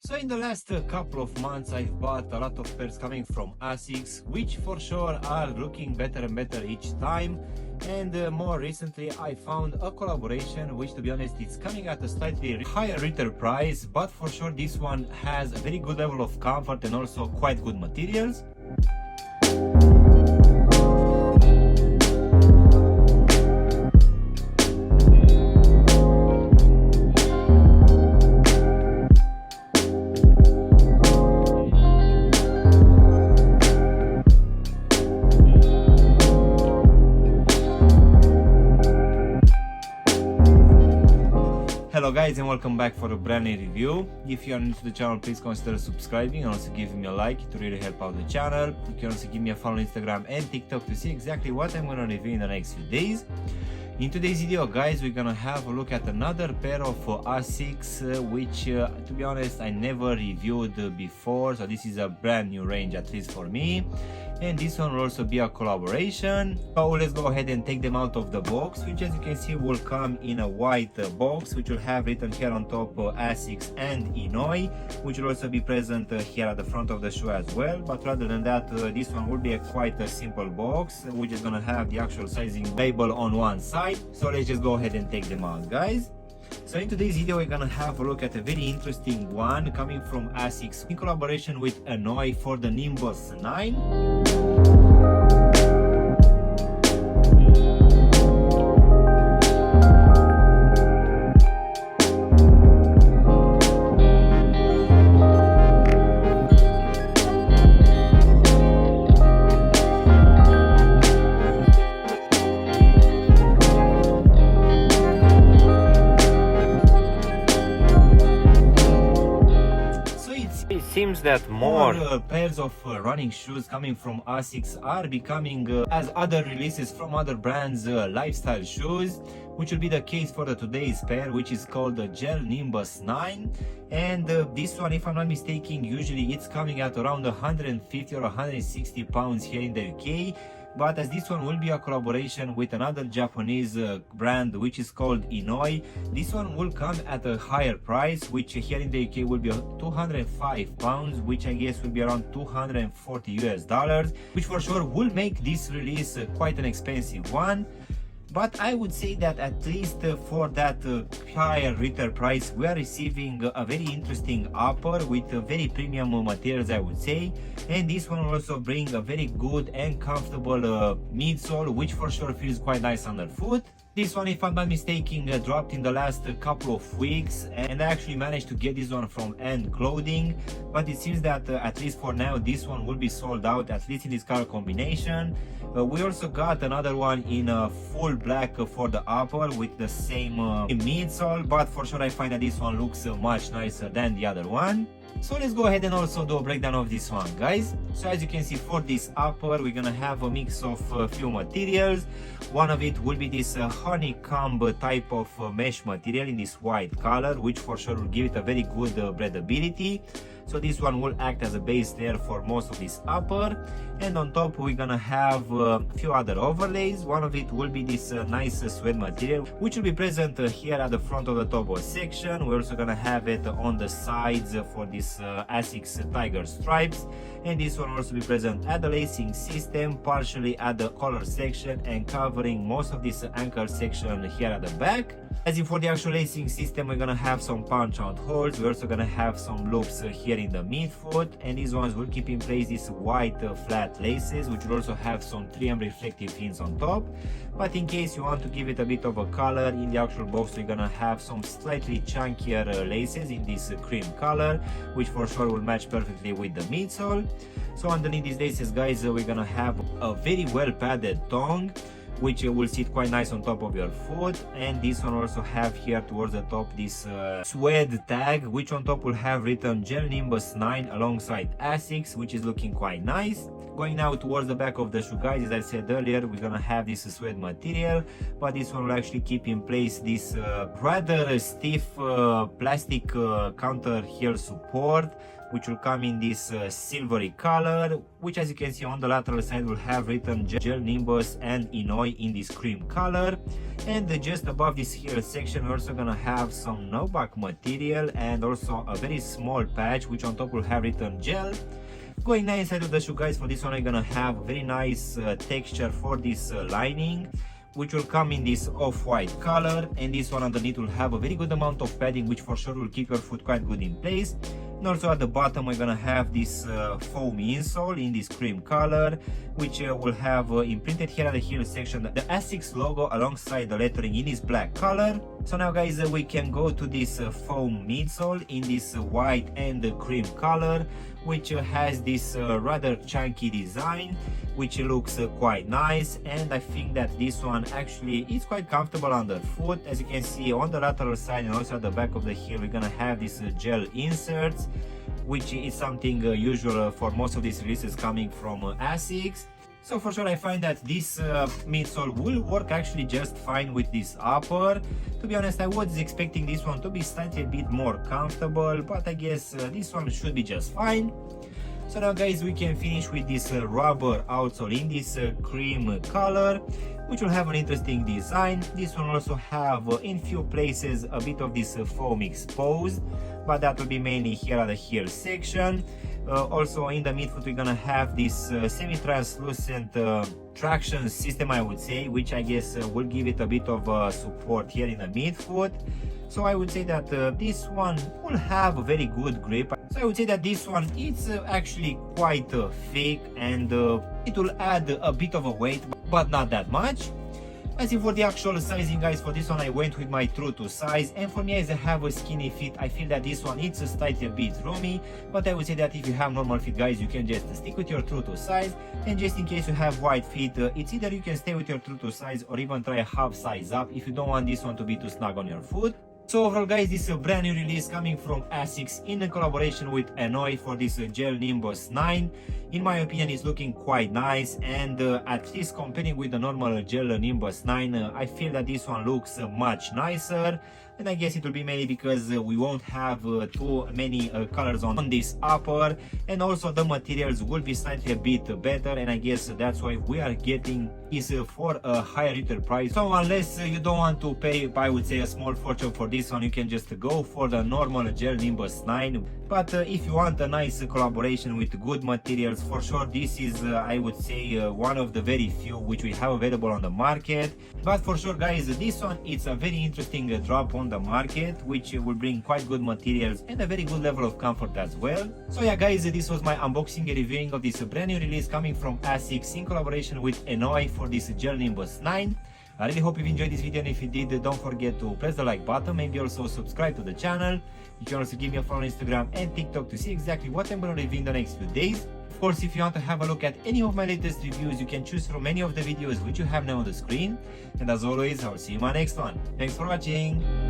So in the last couple of months I've bought a lot of pairs coming from Asics, which for sure are looking better and better each time. And more recently I found a collaboration which, to be honest, is coming at a slightly higher retail price, but for sure this one has a very good level of comfort and also quite good materials. Hello guys, and welcome back for a brand new review. If you are new to the channel, please consider subscribing and also giving me a like. It will really help out the channel. You can also give me a follow on Instagram and TikTok to see exactly what I'm gonna review in the next few days. In today's video, guys, we're gonna have a look at another pair of Asics, which to be honest I never reviewed before, so this is a brand new range, at least for me. And this one will also be a collaboration. So let's go ahead and take them out of the box, which, as you can see, will come in a white box, which will have written here on top Asics and Ennoy, which will also be present here at the front of the shoe as well. But rather than that, this one will be quite a simple box, which is gonna have the actual sizing label on one side. So let's just go ahead and take them out, guys. So in today's video, we're gonna have a look at a very interesting one coming from Asics in collaboration with Ennoy for the Nimbus 9. It seems that more pairs of running shoes coming from Asics are becoming, as other releases from other brands, lifestyle shoes, which will be the case for today's pair, which is called the Gel Nimbus 9. And this one, if I'm not mistaken, usually it's coming at around 150 or 160 pounds here in the UK. But as this one will be a collaboration with another Japanese brand, which is called Ennoy, this one will come at a higher price, which here in the UK will be 205 pounds, which I guess will be around 240 US dollars, which for sure will make this release quite an expensive one. But I would say that at least for that higher retail price, we are receiving a very interesting upper with very premium materials, I would say. And this one will also bring a very good and comfortable midsole, which for sure feels quite nice underfoot. This one, if I'm not mistaken, dropped in the last couple of weeks, and I actually managed to get this one from End Clothing, but it seems that at least for now this one will be sold out, at least in this color combination. We also got another one in full black for the upper with the same midsole, but for sure I find that this one looks much nicer than the other one. So let's go ahead and also do a breakdown of this one, guys. So as you can see, for this upper, we're gonna have a mix of a few materials. One of it will be this honeycomb type of mesh material in this white color, which for sure will give it a very good breathability. So this one will act as a base layer for most of this upper. And on top, we're gonna have a few other overlays. One of it will be this nice suede material, which will be present here at the front of the top section. We're also gonna have it on the sides for this Asics tiger stripes. And this one will also be present at the lacing system, partially at the collar section, and covering most of this ankle section here at the back. As in for the actual lacing system, we're gonna have some punch out holes. We're also gonna have some loops here in the midfoot, and these ones will keep in place these white flat laces, which will also have some 3M reflective fins on top. But in case you want to give it a bit of a color, in the actual box we're gonna have some slightly chunkier laces in this cream color, which for sure will match perfectly with the midsole. So underneath these laces, guys, we're gonna have a very well padded tongue, which will sit quite nice on top of your foot. And this one also have here towards the top this suede tag, which on top will have written Gel Nimbus 9 alongside Asics, which is looking quite nice. Going now towards the back of the shoe, guys, as I said earlier, we're gonna have this suede material, but this one will actually keep in place this rather stiff plastic counter heel support, which will come in this silvery color, which as you can see on the lateral side will have written Gel Nimbus and Ennoy in this cream color. And just above this heel section we're also gonna have some no-back material and also a very small patch which on top will have written gel. Going now inside of the shoe, guys, for this one I'm gonna have very nice texture for this lining, which will come in this off-white color, and this one underneath will have a very good amount of padding, which for sure will keep your foot quite good in place. And also at the bottom we're gonna have this foam insole in this cream color, which will have imprinted here at the heel section the Asics logo alongside the lettering in this black color. So now, guys, we can go to this foam midsole in this white and cream color, which has this rather chunky design, which looks quite nice, and I think that this one actually is quite comfortable underfoot. As you can see on the lateral side and also at the back of the heel we're gonna have these gel inserts, which is something usual for most of these releases coming from Asics. So for sure I find that this midsole will work actually just fine with this upper. To be honest, I was expecting this one to be slightly a bit more comfortable, but I guess this one should be just fine. So now, guys, we can finish with this rubber outsole in this cream color, which will have an interesting design. This one also have in few places a bit of this foam exposed, but that will be mainly here at the heel section. Also in the midfoot we're gonna have this semi-translucent traction system, I would say, which I guess will give it a bit of support here in the midfoot. So I would say that this one will have a very good grip. So I would say that this one is actually quite thick, and it will add a bit of a weight, but not that much. As for the actual sizing, guys, for this one I went with my true to size, and for me, as I have a skinny feet, I feel that this one it's slightly a bit roomy, but I would say that if you have normal feet, guys, you can just stick with your true to size. And just in case you have wide feet, it's either you can stay with your true to size or even try a half size up if you don't want this one to be too snug on your foot. So overall, guys, this is a brand new release coming from Asics in a collaboration with Ennoy for this Gel Nimbus 9. In my opinion, it's looking quite nice, and at least comparing with the normal Gel Nimbus 9, I feel that this one looks much nicer. And I guess it will be mainly because we won't have too many colors on this upper, and also the materials will be slightly a bit better, and I guess that's why we are getting this for a higher retail price. So unless you don't want to pay, I would say, a small fortune for this one, you can just go for the normal Gel Nimbus 9. But if you want a nice collaboration with good materials, for sure this is I would say one of the very few which we have available on the market. But for sure, guys, this one it's a very interesting drop on the market, which will bring quite good materials and a very good level of comfort as well. So yeah, guys, this was my unboxing and reviewing of this brand new release coming from Asics in collaboration with Ennoy for this Gel Nimbus 9. I really hope you enjoyed this video, and if you did, don't forget to press the like button, maybe also subscribe to the channel. You can also give me a follow on Instagram and TikTok to see exactly what I'm going to review in the next few days. Of course, if you want to have a look at any of my latest reviews, you can choose from any of the videos which you have now on the screen. And as always, I'll see you in my next one. Thanks for watching!